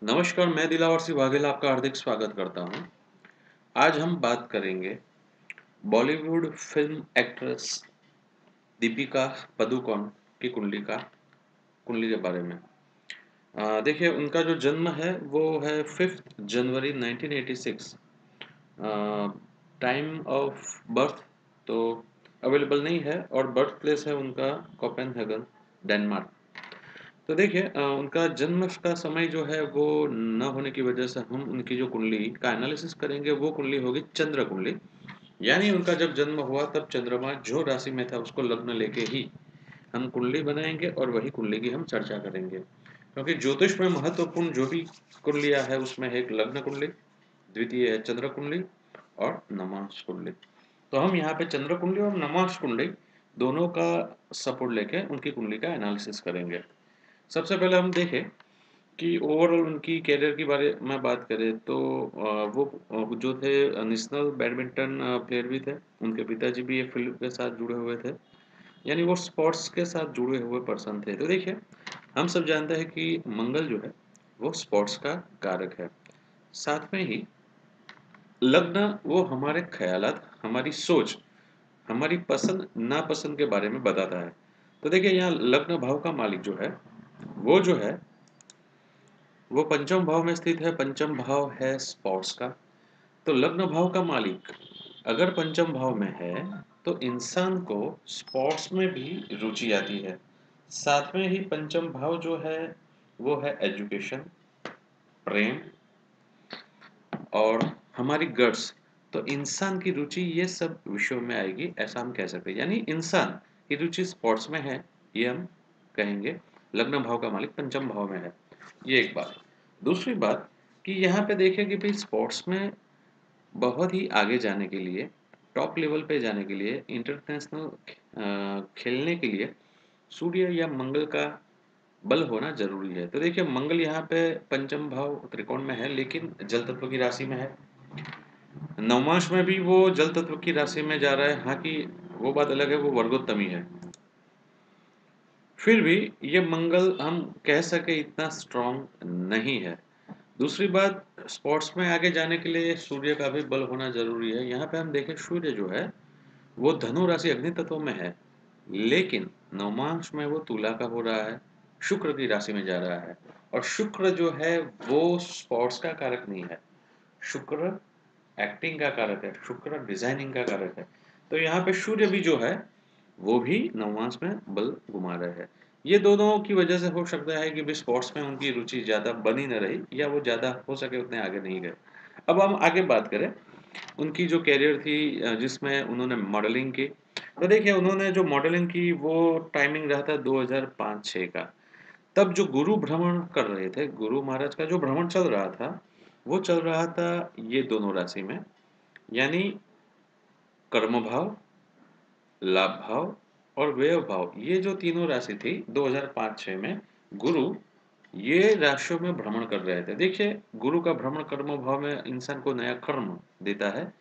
नमस्कार, मैं दिलावर सिंह वाघेला आपका हार्दिक स्वागत करता हूँ। आज हम बात करेंगे बॉलीवुड फ़िल्म एक्ट्रेस दीपिका पादुकोण की कुंडली के बारे में। देखिए उनका जो जन्म है वो है 5 जनवरी 1986। टाइम ऑफ बर्थ तो अवेलेबल नहीं है और बर्थ प्लेस है उनका कोपेनहेगन, डेनमार्क। तो देखिए उनका जन्म का समय जो है वो न होने की वजह से हम उनकी जो कुंडली का एनालिसिस करेंगे वो कुंडली होगी चंद्र कुंडली। यानी उनका जब जन्म हुआ तब चंद्रमा जो राशि में था उसको लग्न लेके ही हम कुंडली बनाएंगे और वही कुंडली की हम चर्चा करेंगे, क्योंकि ज्योतिष में महत्वपूर्ण जो भी कुंडलियां है उसमें है एक लग्न कुंडली, द्वितीय है चंद्र कुंडली और नमांश कुंडली। तो हम यहाँ पे चंद्र कुंडली और नमांश कुंडली दोनों का सपोर्ट लेके उनकी कुंडली का एनालिसिस करेंगे। सबसे पहले हम देखें कि ओवरऑल उनकी करियर के बारे में बात करें तो वो जो थे नेशनल बैडमिंटन प्लेयर भी थे। उनके पिताजी भी ये फील्ड के साथ जुड़े हुए थे, यानी वो स्पोर्ट्स के साथ जुड़े हुए पर्सन थे। तो देखिए हम सब जानते हैं कि मंगल जो है वो स्पोर्ट्स का कारक है। साथ में ही लग्न वो हमारे ख्यालात, हमारी सोच, हमारी पसंद नापसंद के बारे में बताता है। तो देखिए यहाँ लग्न भाव का मालिक जो है वो जो है वो पंचम भाव में स्थित है। पंचम भाव है स्पोर्ट्स का। तो लग्न भाव का मालिक अगर पंचम भाव में है तो इंसान को स्पोर्ट्स में भी रुचि आती है। साथ में ही पंचम भाव जो है वो है एजुकेशन, प्रेम और हमारी गट्स। तो इंसान की रुचि ये सब विषयों में आएगी, ऐसा हम कह सकते हैं। यानी इंसान की रुचि स्पोर्ट्स में है, ये हम कहेंगे। लग्न भाव का मालिक पंचम भाव में है, ये एक बात। दूसरी बात कि यहाँ पे देखें कि भाई स्पोर्ट्स में बहुत ही आगे जाने के लिए, टॉप लेवल पे जाने के लिए, इंटरनेशनल खेलने के लिए सूर्य या मंगल का बल होना जरूरी है। तो देखिए मंगल यहाँ पे पंचम भाव त्रिकोण में है लेकिन जल तत्व की राशि में है। नवमांश में भी वो जल तत्व की राशि में जा रहा है। हाँ कि वो बात अलग है, वो वर्गोत्तमी है। फिर भी ये मंगल हम कह सके इतना स्ट्रांग नहीं है। दूसरी बात, स्पोर्ट्स में आगे जाने के लिए सूर्य का भी बल होना जरूरी है। यहाँ पे हम देखें सूर्य जो है वो धनु राशि अग्नि तत्व में है, लेकिन नवमांश में वो तुला का हो रहा है, शुक्र की राशि में जा रहा है। और शुक्र जो है वो स्पोर्ट्स का कारक नहीं है, शुक्र एक्टिंग का कारक है, शुक्र डिजाइनिंग का कारक है। तो यहाँ पे सूर्य भी जो है वो भी नवमांश में बल घुमा रहे हैं। ये दोनों की वजह से हो सकता है कि भी स्पोर्ट्स में उनकी रुचि ज्यादा बनी न रही या वो ज्यादा हो सके उतने आगे नहीं गए। अब हम आगे बात करें उनकी जो कैरियर थी जिसमें उन्होंने मॉडलिंग की। तो देखिए उन्होंने जो मॉडलिंग की वो टाइमिंग रहा था 2005-6 का। तब जो गुरु भ्रमण कर रहे थे, गुरु महाराज का जो भ्रमण चल रहा था वो चल रहा था ये दोनों राशि में, यानी कर्म भाव, लाभ भाव और व्यय भाव। ये जो तीनों राशि थी 2005-6 में गुरु ये राशियों में भ्रमण कर रहे थे। देखिए गुरु का भ्रमण कर्म भाव में इंसान को नया कर्म देता है,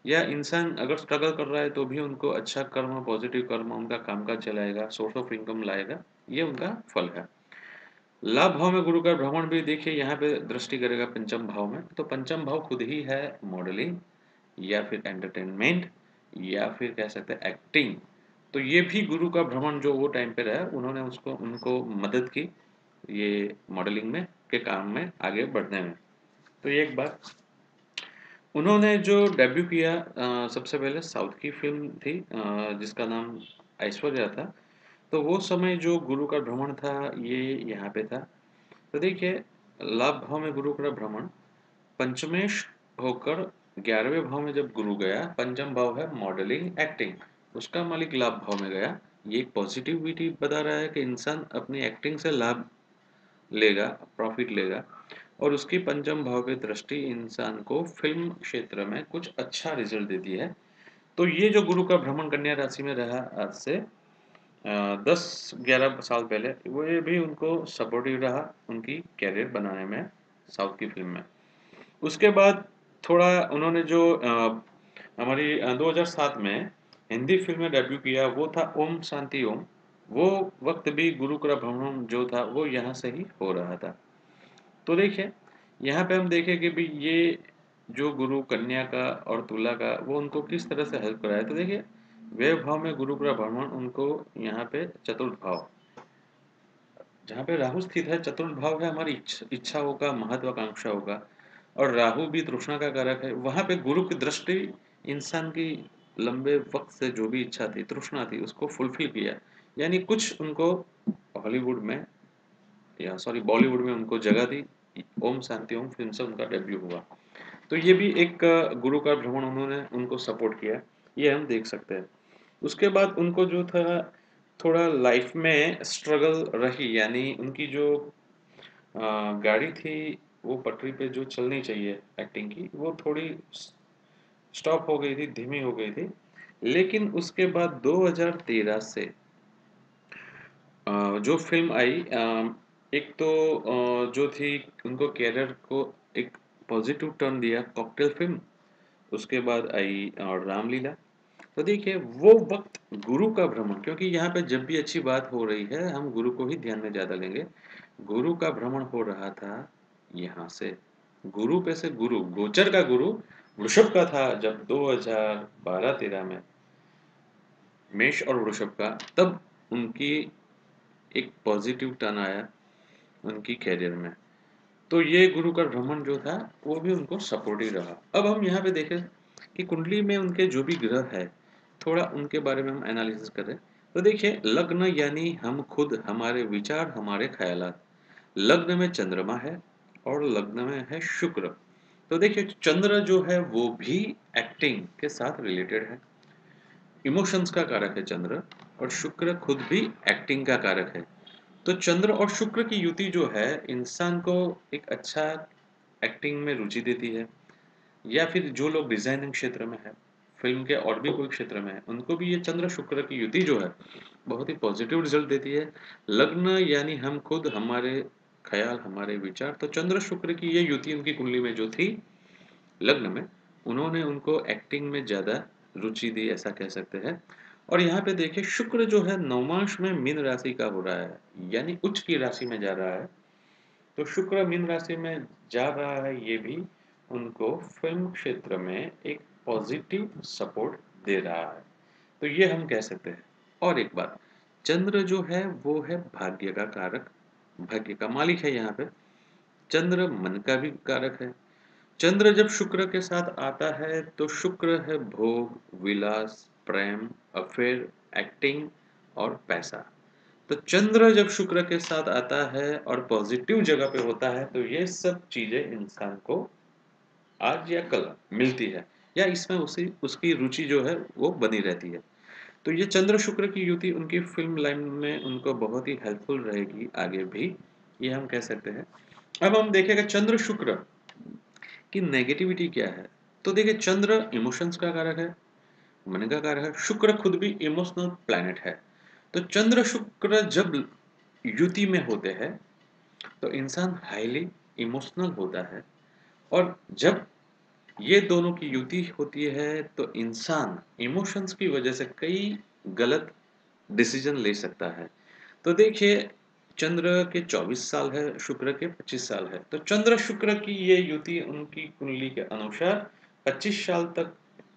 या इंसान अगर स्ट्रगल कर रहा है तो भी उनको अच्छा कर्म, पॉजिटिव कर्म उनका कामकाज चलाएगा, सोर्स ऑफ इनकम लाएगा, ये उनका फल है। लाभ भाव में गुरु का भ्रमण भी देखिए यहाँ पे दृष्टि करेगा पंचम भाव में। तो पंचम भाव खुद ही है मॉडलिंग या फिर एंटरटेनमेंट या फिर कह सकते हैं एक्टिंग। तो ये भी गुरु का भ्रमण जो वो टाइम पे रहा उन्होंने उसको उनको मदद की ये मॉडलिंग में के काम में आगे बढ़ने में। तो ये एक बात। उन्होंने जो डेब्यू किया सबसे पहले साउथ की फिल्म थी जिसका नाम ऐश्वर्या था। तो वो समय जो गुरु का भ्रमण था ये यहाँ पे था। तो देखिए लाभ भाव में गुरु का भ्रमण, पंचमेश होकर 11वें भाव में जब गुरु गया, पंचम भाव है मॉडलिंग एक्टिंग, उसका मालिक लाभ भाव में गया। ये एक पॉजिटिविटी बता रहा है कि इंसान अपनी एक्टिंग से लाभ लेगा, प्रॉफिट लेगा। और उसकी पंचम भाव की दृष्टि इंसान को फिल्म क्षेत्र में कुछ अच्छा रिजल्ट देती है। तो ये जो गुरु का भ्रमण कन्या राशि में रहा आज से 10-11 साल पहले, वो ये भी उनको सपोर्टिव रहा उनकी कैरियर बनाने में साउथ की फिल्म में। उसके बाद थोड़ा उन्होंने जो हमारी 2007 में हिंदी फिल्म में डेब्यू किया वो था ओम शांति ओम। वो वक्त भी गुरु का भ्रमण जो था वो यहाँ से ही हो रहा था। तो देखिए, यहाँ पे हम देखें कि भी ये जो गुरु कन्या का और तुला का वो उनको किस तरह से हेल्प कराया। तो देखिए, व्यय भाव में गुरु का भ्रमण उनको यहाँ पे चतुर्थ भाव, जहाँ पे राहु स्थित है, चतुर्थ भाव है हमारी इच्छाओं का, महत्वाकांक्षाओं का, और राहु भी तृष्णा का कारक है। वहाँ पे गुरु की दृष्टि इंसान की लंबे वक्त से जो भी इच्छा थी, तृष्णा थी, उसको फुलफिल किया। यानी कुछ उनको हॉलीवुड में या सॉरी बॉलीवुड में उनको जगह दी। ओम शांति ओम फिल्म से उनका डेब्यू हुआ। तो ये भी एक गुरु का भ्रमण उन्होंने उनको सपोर्ट किया, ये हम देख सकते हैं। उसके बाद उनको जो था थोड़ा लाइफ में स्ट्रगल रही, यानी उनकी जो गाड़ी थी वो पटरी पे जो चलनी चाहिए एक्टिंग की, वो थोड़ी स्टॉप हो गई थी, धीमी हो गई थी। लेकिन उसके बाद 2013 से जो फ़िल्म आई, एक तो जो थी उनको कैरियर को एक पॉजिटिव टर्न दिया, कॉकटेल फ़िल्म। उसके बाद आई रामलीला। तो देखिए वो वक़्त गुरु का भ्रमण, क्योंकि यहाँ पे जब भी अच्छी बात हो रही है हम गुरु को ही ध्यान में ज़्यादा लेंगे। गुरु का भ्रमण हो रहा था यहाँ से। गुरु पे से गुरु, गोचर का गुरु वृषभ का था जब 2012-13 में, मेष और वृषभ का, तब उनकी एक पॉजिटिव टर्न आया उनकी कैरियर में। तो ये गुरु का भ्रमण जो था वो भी उनको सपोर्टिव रहा। अब हम यहाँ पे देखें कि कुंडली में उनके जो भी ग्रह है, थोड़ा उनके बारे में हम एनालिसिस करें। तो देखिए, लग्न यानी हम खुद, हमारे विचार, हमारे ख्यालात। लग्न में चंद्रमा है और लग्न में है शुक्र। तो देखिए, चंद्र जो है वो भी एक्टिंग के साथ रिलेटेड है, इमोशंस का कारक है चंद्र, और शुक्र खुद भी एक्टिंग का कारक है। तो चंद्र और शुक्र की युति जो है इंसान को एक अच्छा एक्टिंग में रुचि देती है। या फिर जो लोग डिजाइनिंग क्षेत्र में है, फिल्म के और भी कोई क्षेत्र में है, उनको भी ये चंद्र शुक्र की युति जो है बहुत ही पॉजिटिव रिजल्ट देती है। लग्न यानी हम खुद, हमारे ख्याल, हमारे विचार। तो चंद्र शुक्र की ये युति उनकी कुंडली में जो थी लग्न में, उन्होंने उनको एक्टिंग में ज़्यादा रुचि दी, ऐसा कह सकते हैं। और यहाँ पे देखिए, शुक्र जो है नवमांश में मीन राशि का हो रहा है, यानी उच्च की राशि में जा रहा है। तो शुक्र मीन राशि में जा रहा है, ये भी उनको फिल्म क्षेत्र में एक पॉजिटिव सपोर्ट दे रहा है। तो ये हम कह सकते हैं। और एक बात, चंद्र जो है वो है भाग्य का कारक, भाग्य का मालिक है। यहाँ पे चंद्र मन का भी कारक है। चंद्र जब शुक्र के साथ आता है तो शुक्र है भोग, विलास, प्रेम, अफेयर, एक्टिंग और पैसा। तो चंद्र जब शुक्र के साथ आता है और पॉजिटिव जगह पे होता है तो ये सब चीजें इंसान को आज या कल मिलती है, या इसमें उसी उसकी रुचि जो है वो बनी रहती है। तो ये चंद्र शुक्र की युति उनकी फिल्म लाइन में उनको बहुत ही हेल्पफुल रहेगी आगे भी, ये हम कह सकते हैं। अब हम देखेंगे चंद्र शुक्र की नेगेटिविटी क्या है। तो देखिए, चंद्र इमोशंस का कारक है, मन का कारक है। शुक्र खुद भी इमोशनल प्लैनेट है। तो चंद्र शुक्र जब युति में होते हैं तो इंसान हाईली इमोशनल होता है, और जब ये दोनों की युति होती है तो इंसान इमोशंस की वजह से कई गलत डिसीजन ले सकता है। तो देखिए, चंद्र के 24 साल है, शुक्र के 25 साल है। तो चंद्र शुक्र की ये युति उनकी कुंडली के अनुसार 25 साल तक,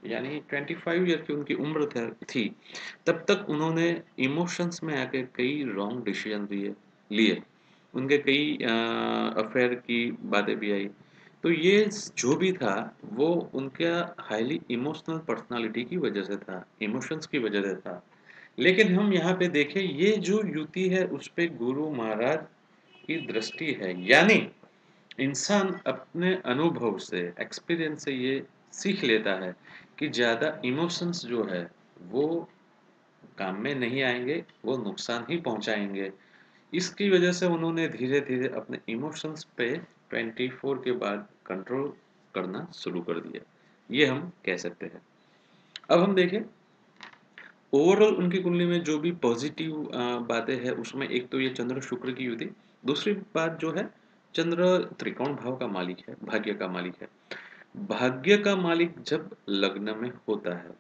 यानी 25 ईयर की उनकी उम्र थी, तब तक उन्होंने इमोशंस में आके कई रॉन्ग डिसीजन लिए। उनके कई अफेयर की बातें भी आई। तो ये जो भी था वो उनका हाईली इमोशनल पर्सनालिटी की वजह से था, इमोशंस की वजह से था। लेकिन हम यहाँ पे देखें, ये जो युति है उस पे गुरु महाराज की दृष्टि है, यानी इंसान अपने अनुभव से, एक्सपीरियंस से ये सीख लेता है कि ज़्यादा इमोशंस जो है वो काम में नहीं आएंगे, वो नुकसान ही पहुंचाएंगे। इसकी वजह से उन्होंने धीरे धीरे अपने इमोशंस पे 24 के बाद कंट्रोल करना शुरू कर दिया, ये हम कह सकते हैं। अब हम देखें ओवरऑल उनकी कुंडली में जो भी पॉजिटिव बातें हैं उसमें, एक तो ये चंद्र शुक्र की युति। दूसरी बात जो है, चंद्र त्रिकोण भाव का मालिक है, भाग्य का मालिक है। भाग्य का मालिक जब लग्न में होता है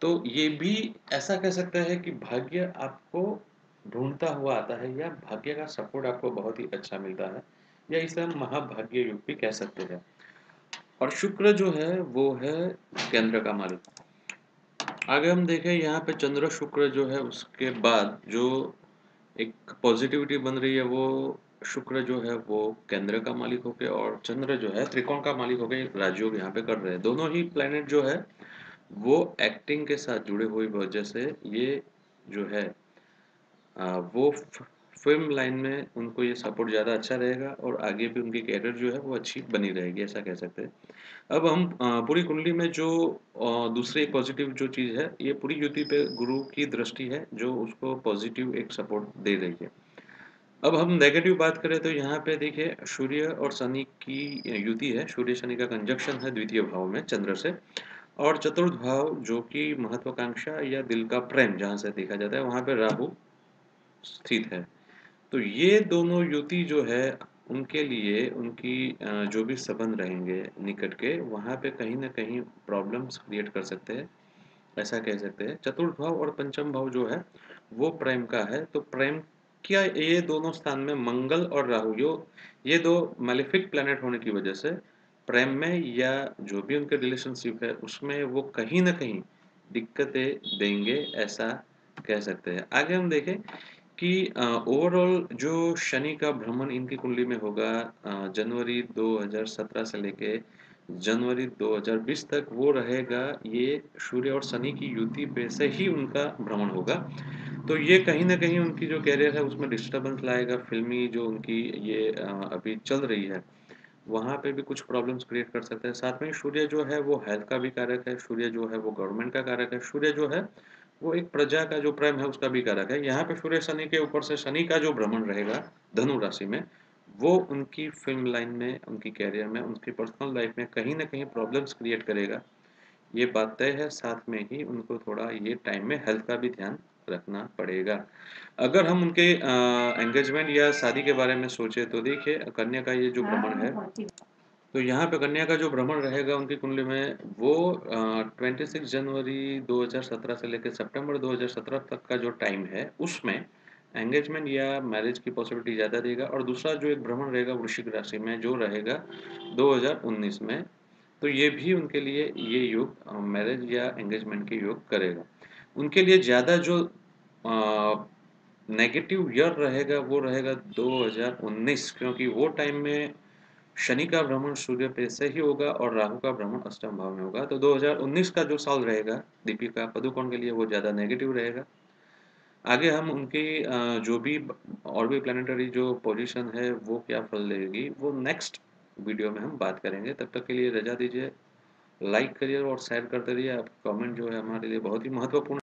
तो ये भी ऐसा कह सकता है कि भाग्य आपको ढूंढता हुआ आता है, या भाग्य का सपोर्ट आपको बहुत ही अच्छा मिलता है। या इसे हम महाभाग्य युग भी कह सकते हैं। और शुक्र जो है वो है केंद्र का मालिक। आगे हम देखें यहाँ पे चंद्र शुक्र जो है उसके बाद जो एक पॉजिटिविटी बन रही है वो शुक्र जो है वो केंद्र का मालिक होके और चंद्र जो है त्रिकोण का मालिक होके राजयोग यहाँ पे कर रहे हैं। दोनों ही प्लेनेट जो है वो एक्टिंग के साथ जुड़े हुए वजह से ये जो है वो फिल्म लाइन में उनको ये सपोर्ट ज़्यादा अच्छा रहेगा और आगे भी उनकी कैरियर जो है वो अच्छी बनी रहेगी, ऐसा कह सकते हैं। अब हम पूरी कुंडली में जो दूसरी पॉजिटिव जो चीज़ है, ये पूरी युति पे गुरु की दृष्टि है जो उसको पॉजिटिव एक सपोर्ट दे रही है। अब हम नेगेटिव बात करें तो यहाँ पे देखिए सूर्य और शनि की युति है। सूर्य शनि का कंजक्शन है द्वितीय भाव में चंद्र से। और चतुर्थ भाव जो कि महत्वाकांक्षा या दिल का प्रेम जहाँ से देखा जाता है वहाँ पे राहु स्थित है। तो ये दोनों युति जो है उनके लिए उनकी जो भी संबंध रहेंगे निकट के वहाँ पे कहीं न कहीं प्रॉब्लम्स क्रिएट कर सकते हैं, ऐसा कह सकते हैं। चतुर्थ भाव और पंचम भाव जो है वो प्रेम का है, तो प्रेम क्या ये दोनों स्थान में मंगल और राहु यो ये दो मैलेफिक प्लैनेट होने की वजह से प्रेम में या जो भी उनके रिलेशनशिप है उसमें वो कहीं न कहीं दिक्कतें देंगे, ऐसा कह सकते हैं। आगे हम देखें कि ओवरऑल जो शनि का भ्रमण इनकी कुंडली में होगा जनवरी 2017 से लेके जनवरी 2020 तक वो रहेगा। ये सूर्य और शनि की युति पे से ही उनका भ्रमण होगा। तो ये कहीं न कहीं उनकी जो करियर है उसमें डिस्टर्बेंस लाएगा। फ़िल्मी जो उनकी ये अभी चल रही है, वहाँ पे भी कुछ प्रॉब्लम्स क्रिएट कर सकता है। साथ में सूर्य जो है वो हेल्थ का भी कारक है, सूर्य जो है वो गवर्नमेंट का कारक है, सूर्य जो है वो एक प्रजा का जो प्रेम है उसका भी कारक है। यहाँ पे सूर्य शनि के ऊपर से शनि का जो भ्रमण रहेगा धनु राशि में, वो उनकी फ़िल्म लाइन में, उनकी करियर में, उनकी पर्सनल लाइफ़ में कहीं न कहीं प्रॉब्लम्स क्रिएट करेगा। ये बात तय है, साथ में ही उनको थोड़ा ये टाइम में हेल्थ का भी ध्यान रखना पड़ेगा। अगर हम उनके एंगेजमेंट या शादी के बारे में सोचें तो देखिए कन्या का ये जो भ्रमण है, तो यहाँ पे कन्या का जो भ्रमण रहेगा उनकी कुंडली में वो 26 जनवरी 2017 से लेकर सितंबर 2017 तक का जो टाइम है उसमें एंगेजमेंट या मैरिज की पॉसिबिलिटी ज़्यादा देगा। और दूसरा जो एक भ्रमण रहेगा वृश्चिक राशि में जो रहेगा 2019 में, तो ये भी उनके लिए ये योग मैरिज या एंगेजमेंट के योग करेगा। उनके लिए ज़्यादा जो नेगेटिव ईयर रहेगा वो रहेगा 2019, क्योंकि वो टाइम में शनि का भ्रमण सूर्य पे से ही होगा और राहु का भ्रमण अष्टम भाव में होगा। तो 2019 का जो साल रहेगा दीपिका पादुकोण के लिए वो ज़्यादा नेगेटिव रहेगा। आगे हम उनकी जो भी और भी प्लानिटरी जो पोजीशन है वो क्या फल देगी वो नेक्स्ट वीडियो में हम बात करेंगे। तब तक के लिए रजा दीजिए। लाइक करिए और शेयर करते रहिए। आपका कमेंट जो है हमारे लिए बहुत ही महत्वपूर्ण